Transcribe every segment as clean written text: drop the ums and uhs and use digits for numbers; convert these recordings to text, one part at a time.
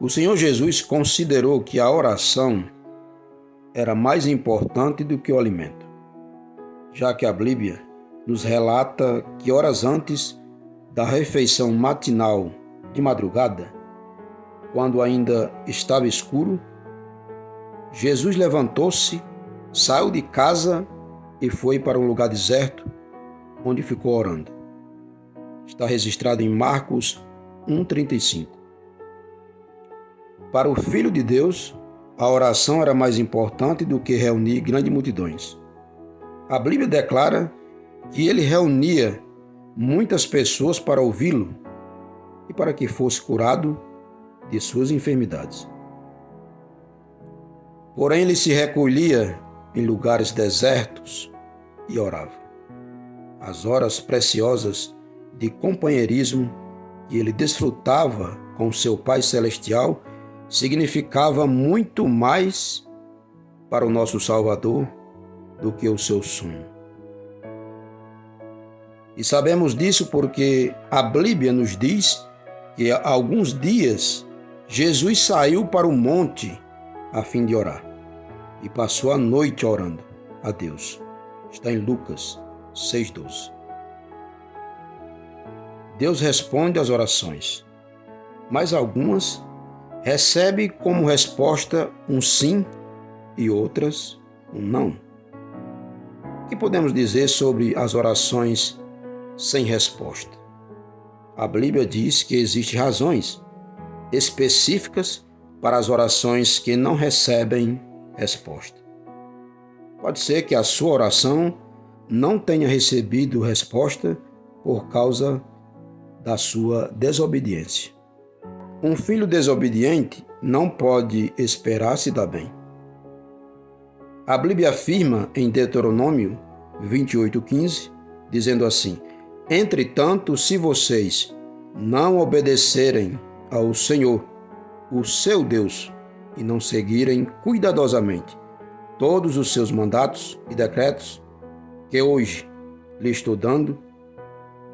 O Senhor Jesus considerou que a oração era mais importante do que o alimento, já que a Bíblia nos relata que horas antes da refeição matinal de madrugada, quando ainda estava escuro, Jesus levantou-se, saiu de casa e foi para um lugar deserto, onde ficou orando. Está registrado em Marcos 1,35. Para o Filho de Deus, a oração era mais importante do que reunir grandes multidões. A Bíblia declara que ele reunia muitas pessoas para ouvi-lo e para que fosse curado de suas enfermidades. Porém, ele se recolhia em lugares desertos e orava. As horas preciosas de companheirismo que ele desfrutava com seu Pai Celestial significava muito mais para o nosso Salvador do que o seu sono. E sabemos disso porque a Bíblia nos diz que há alguns dias Jesus saiu para o monte a fim de orar e passou a noite orando a Deus. Está em Lucas 6,12. Deus responde às orações, mas algumas recebe como resposta um sim e outras um não. O que podemos dizer sobre as orações sem resposta? A Bíblia diz que existem razões específicas para as orações que não recebem resposta. Pode ser que a sua oração não tenha recebido resposta por causa da sua desobediência. Um filho desobediente não pode esperar se dar bem. A Bíblia afirma em Deuteronômio 28,15, dizendo assim: entretanto, se vocês não obedecerem ao Senhor, o seu Deus, e não seguirem cuidadosamente todos os seus mandatos e decretos que hoje lhe estou dando,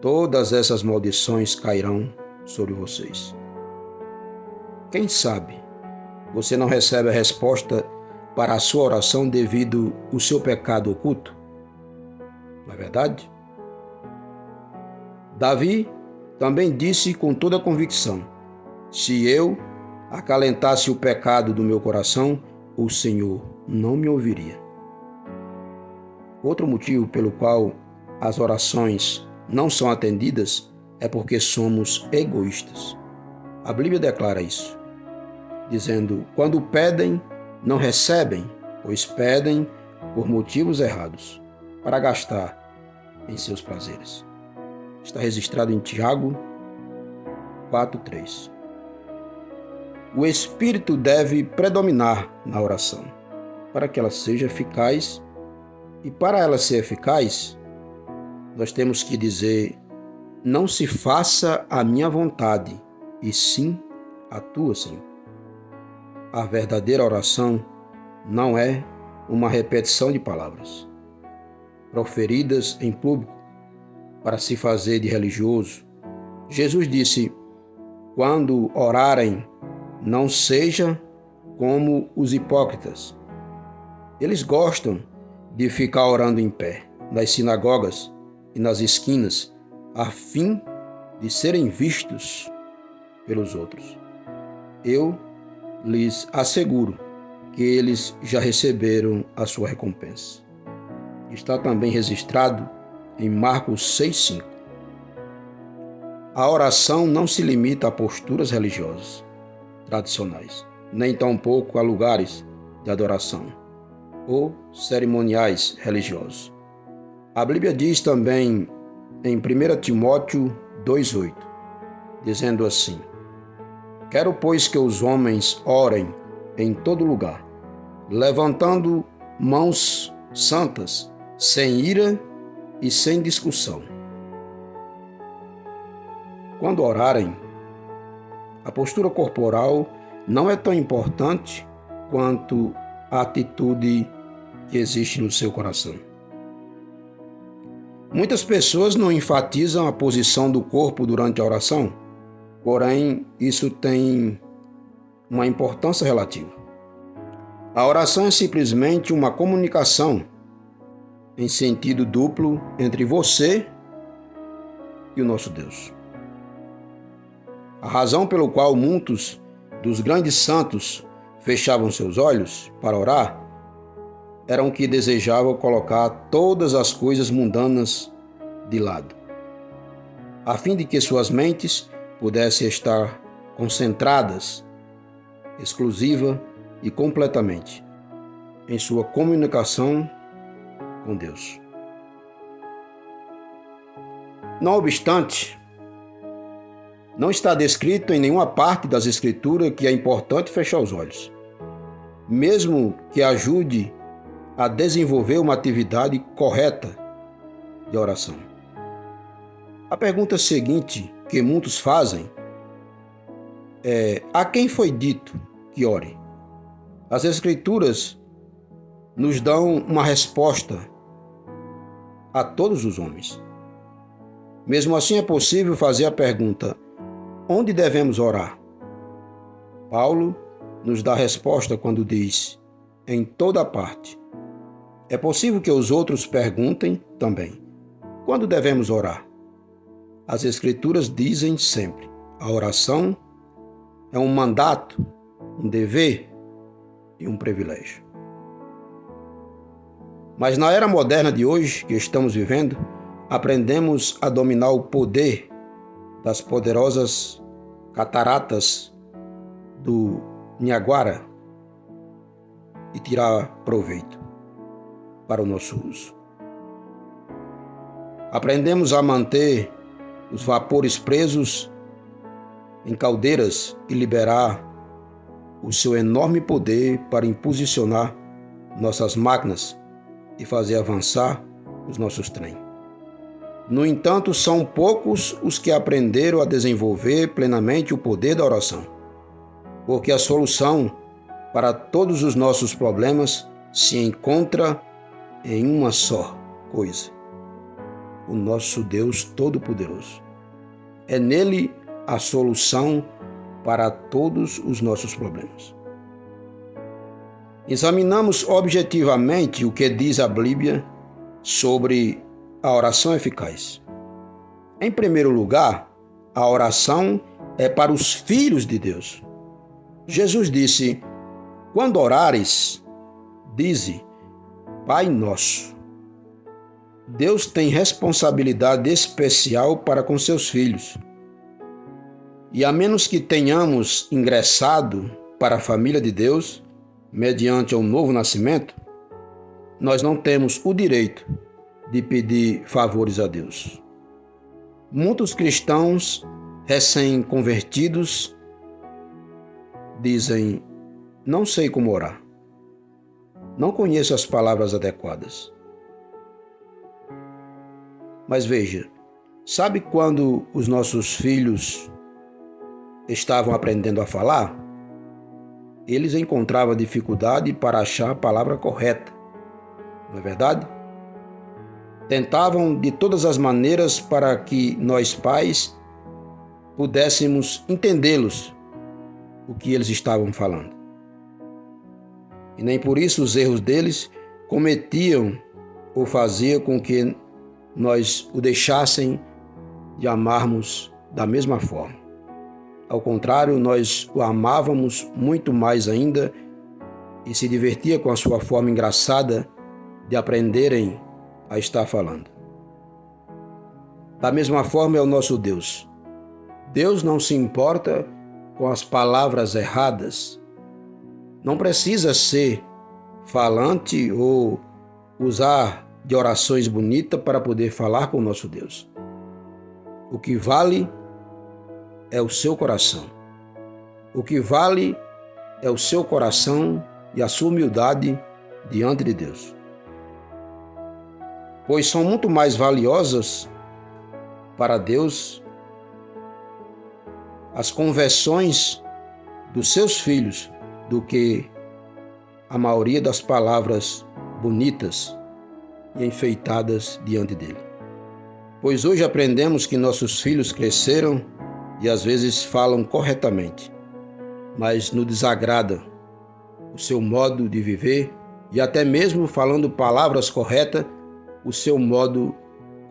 todas essas maldições cairão sobre vocês. Quem sabe você não recebe a resposta para a sua oração devido ao seu pecado oculto? Não é verdade? Davi também disse com toda convicção: se eu acalentasse o pecado do meu coração, o Senhor não me ouviria. Outro motivo pelo qual as orações não são atendidas é porque somos egoístas. A Bíblia declara isso, dizendo: quando pedem, não recebem, pois pedem por motivos errados, para gastar em seus prazeres. Está registrado em Tiago 4,3. O Espírito deve predominar na oração, para que ela seja eficaz, e para ela ser eficaz, nós temos que dizer: não se faça a minha vontade, e sim a tua, Senhor. A verdadeira oração não é uma repetição de palavras proferidas em público para se fazer de religioso. Jesus disse: quando orarem, não seja como os hipócritas. Eles gostam de ficar orando em pé, nas sinagogas e nas esquinas, a fim de serem vistos pelos outros. Eu lhes asseguro que eles já receberam a sua recompensa. Está também registrado em Marcos 6,5. A oração não se limita a posturas religiosas tradicionais, nem tampouco a lugares de adoração ou cerimoniais religiosos. A Bíblia diz também em 1 Timóteo 2,8, dizendo assim: quero, pois, que os homens orem em todo lugar, levantando mãos santas, sem ira e sem discussão. Quando orarem, a postura corporal não é tão importante quanto a atitude que existe no seu coração. Muitas pessoas não enfatizam a posição do corpo durante a oração, porém isso tem uma importância relativa. A oração é simplesmente uma comunicação em sentido duplo entre você e o nosso Deus. A razão pelo qual muitos dos grandes santos fechavam seus olhos para orar eram que desejavam colocar todas as coisas mundanas de lado, a fim de que suas mentes pudessem estar concentradas, exclusiva e completamente em sua comunicação com Deus. Não obstante, não está descrito em nenhuma parte das Escrituras que é importante fechar os olhos, mesmo que ajude a desenvolver uma atividade correta de oração. A pergunta seguinte que muitos fazem é: a quem foi dito que ore? As Escrituras nos dão uma resposta a todos os homens. Mesmo assim, é possível fazer a pergunta: onde devemos orar? Paulo nos dá a resposta quando diz: em toda parte. É possível que os outros perguntem também: quando devemos orar? As Escrituras dizem sempre: a oração é um mandato, um dever e um privilégio. Mas na era moderna de hoje que estamos vivendo, aprendemos a dominar o poder das poderosas cataratas do Niágara e tirar proveito para o nosso uso. Aprendemos a manter os vapores presos em caldeiras e liberar o seu enorme poder para imposicionar nossas máquinas e fazer avançar os nossos trens. No entanto, são poucos os que aprenderam a desenvolver plenamente o poder da oração, porque a solução para todos os nossos problemas se encontra em uma só coisa: o nosso Deus Todo-Poderoso. É nele a solução para todos os nossos problemas. Examinamos objetivamente o que diz a Bíblia sobre a oração eficaz. Em primeiro lugar, a oração é para os filhos de Deus. Jesus disse: quando orares, dize: Pai Nosso. Deus tem responsabilidade especial para com seus filhos. E a menos que tenhamos ingressado para a família de Deus, mediante um novo nascimento, nós não temos o direito de pedir favores a Deus. Muitos cristãos recém-convertidos dizem: não sei como orar, não conheço as palavras adequadas. Mas veja, sabe quando os nossos filhos estavam aprendendo a falar? Eles encontravam dificuldade para achar a palavra correta, não é verdade? Tentavam de todas as maneiras para que nós pais pudéssemos entendê-los, o que eles estavam falando. E nem por isso os erros deles cometiam ou faziam com que nós o deixassem de amarmos da mesma forma. Ao contrário, nós o amávamos muito mais ainda e se divertia com a sua forma engraçada de aprenderem a estar falando. Da mesma forma é o nosso Deus. Deus não se importa com as palavras erradas. Não precisa ser falante ou usar de orações bonitas para poder falar com o nosso Deus. O que vale é o seu coração. O que vale é o seu coração e a sua humildade diante de Deus. Pois são muito mais valiosas para Deus as conversões dos seus filhos do que a maioria das palavras bonitas e enfeitadas diante dele. Pois hoje aprendemos que nossos filhos cresceram e às vezes falam corretamente, mas nos desagrada o seu modo de viver e até mesmo falando palavras corretas, o seu modo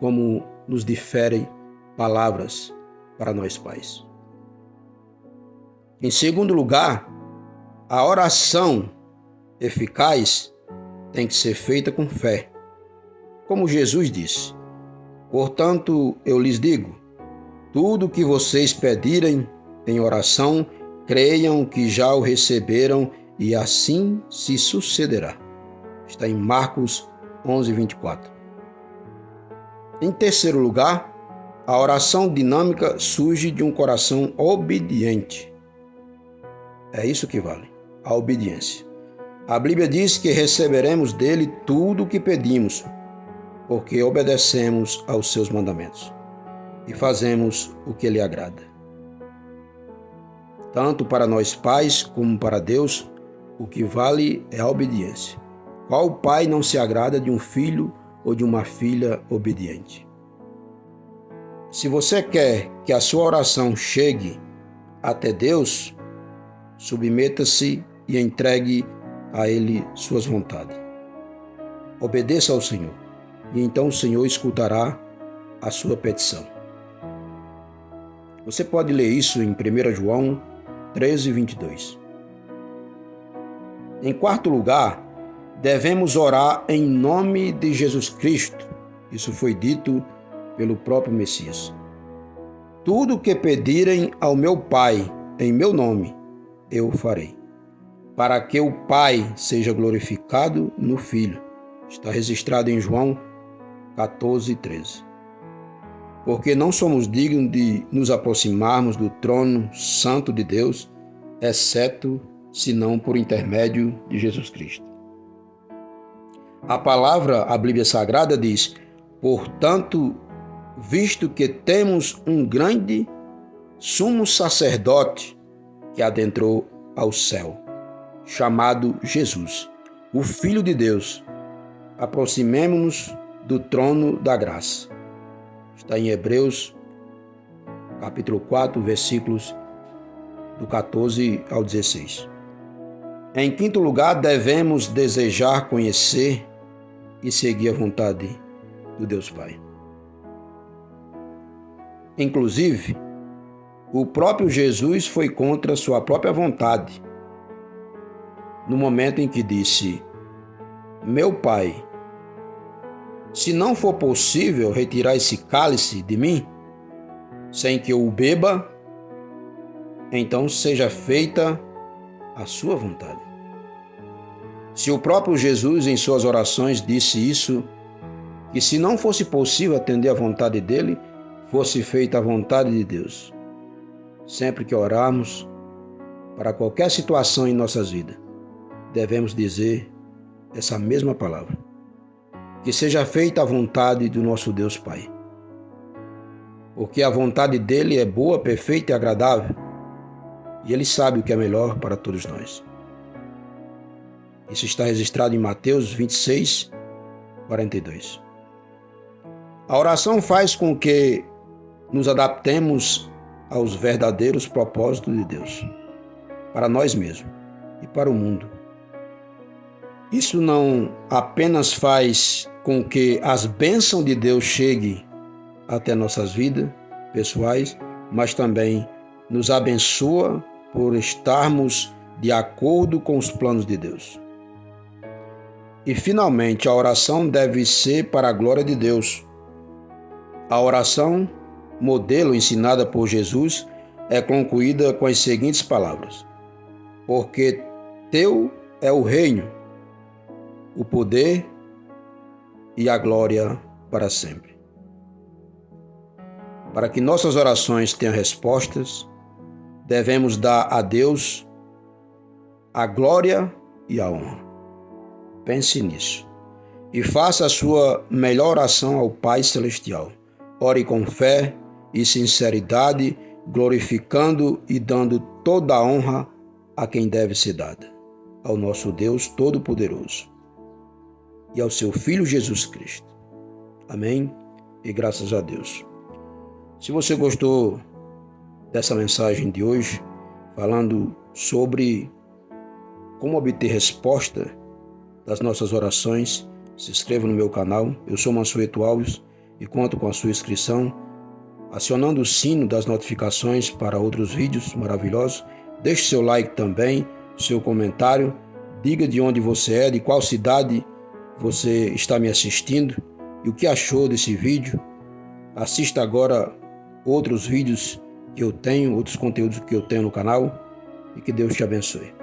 como nos difere palavras para nós pais. Em segundo lugar, a oração eficaz tem que ser feita com fé. Como Jesus disse: portanto, eu lhes digo, tudo o que vocês pedirem em oração, creiam que já o receberam e assim se sucederá. Está em Marcos 11:24. Em terceiro lugar, a oração dinâmica surge de um coração obediente. É isso que vale, a obediência. A Bíblia diz que receberemos dele tudo o que pedimos, porque obedecemos aos seus mandamentos e fazemos o que lhe agrada. Tanto para nós pais como para Deus, o que vale é a obediência. Qual pai não se agrada de um filho ou de uma filha obediente? Se você quer que a sua oração chegue até Deus, submeta-se e entregue a Ele suas vontades. Obedeça ao Senhor, e então o Senhor escutará a sua petição. Você pode ler isso em 1 João 13:22. Em quarto lugar, devemos orar em nome de Jesus Cristo. Isso foi dito pelo próprio Messias. Tudo o que pedirem ao meu Pai em meu nome, eu farei, para que o Pai seja glorificado no Filho. Está registrado em João 14:13. Porque não somos dignos de nos aproximarmos do trono santo de Deus, exceto senão por intermédio de Jesus Cristo. A palavra, a Bíblia Sagrada diz: portanto, visto que temos um grande sumo sacerdote que adentrou ao céu, chamado Jesus, o Filho de Deus, aproximemo-nos do trono da graça. Está em Hebreus, capítulo 4, versículos do 14 ao 16. Em quinto lugar, devemos desejar conhecer e seguir a vontade do Deus Pai. Inclusive, o próprio Jesus foi contra sua própria vontade, no momento em que disse: meu Pai, se não for possível retirar esse cálice de mim, sem que eu o beba, então seja feita a sua vontade. Se o próprio Jesus, em suas orações, disse isso, que se não fosse possível atender à vontade dele, fosse feita a vontade de Deus. Sempre que orarmos para qualquer situação em nossas vidas, devemos dizer essa mesma palavra: que seja feita a vontade do nosso Deus Pai. Porque a vontade dele é boa, perfeita e agradável, e ele sabe o que é melhor para todos nós. Isso está registrado em Mateus 26:42. A oração faz com que nos adaptemos aos verdadeiros propósitos de Deus, para nós mesmos e para o mundo. Isso não apenas faz com que as bênçãos de Deus cheguem até nossas vidas pessoais, mas também nos abençoa por estarmos de acordo com os planos de Deus. E, finalmente, a oração deve ser para a glória de Deus. A oração, modelo ensinada por Jesus, é concluída com as seguintes palavras: porque teu é o reino, o poder e a glória para sempre. Para que nossas orações tenham respostas, devemos dar a Deus a glória e a honra. Pense nisso e faça a sua melhor oração ao Pai Celestial. Ore com fé e sinceridade, glorificando e dando toda a honra a quem deve ser dada, ao nosso Deus Todo-Poderoso e ao seu Filho Jesus Cristo. Amém? E graças a Deus. Se você gostou dessa mensagem de hoje, falando sobre como obter resposta das nossas orações, se inscreva no meu canal. Eu sou Mansueto Alves e conto com a sua inscrição, acionando o sino das notificações para outros vídeos maravilhosos. Deixe seu like também, seu comentário, diga de onde você é, de qual cidade você está me assistindo e o que achou desse vídeo. Assista agora outros vídeos que eu tenho, outros conteúdos que eu tenho no canal, e que Deus te abençoe.